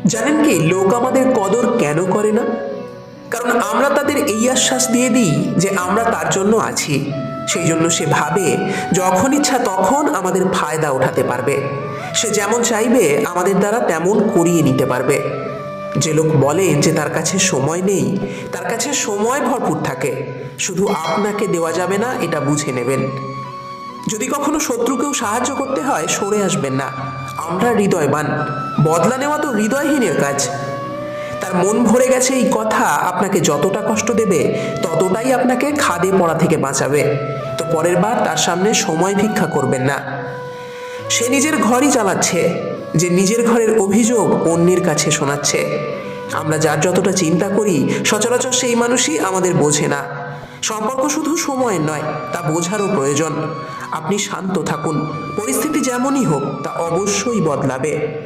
জানেন কি, লোক আমাদের কদর কেন করে না? কারণ আমরা তাদের এই আশ্বাস দিয়ে দিই যে আমরা তার জন্য আছি। সেই জন্য সে ভাবে যখন ইচ্ছা তখন আমাদের ফায়দা ওঠাতে পারবে, সে যেমন চাইবে আমাদের দ্বারা তেমন করিয়ে নিতে পারবে। যে লোক বলেন যে তার কাছে সময় নেই, তার কাছে সময় ভরপুর থাকে, শুধু আপনাকে দেওয়া যাবে না এটা বুঝে নেবেন। যদি কখনো শত্রুকেও সাহায্য করতে হয় সরে আসবেন না। আমরা হৃদয়বান, বদলা নেওয়া তো হৃদয়হীনের কাজ। তার মন ভরে গেছে এই কথা আপনাকে যতটা কষ্ট দেবে ততটাই আপনাকে খাদে পড়া থেকে বাঁচাবে। তো পরের বার তার সামনে সময় ভিক্ষা করবেন না। সে নিজের ঘরই চালাচ্ছে, যে নিজের ঘরের অভিযোগ অন্যের কাছে শোনাচ্ছে। আমরা যার যতটা চিন্তা করি সচরাচর সেই মানুষই আমাদের বোঝে না। সম্পর্ক শুধু সময়ের নয়, তা বোঝারও প্রয়োজন। আপনি শান্ত থাকুন, পরিস্থিতি যেমনই হোক তা অবশ্যই বদলাবে।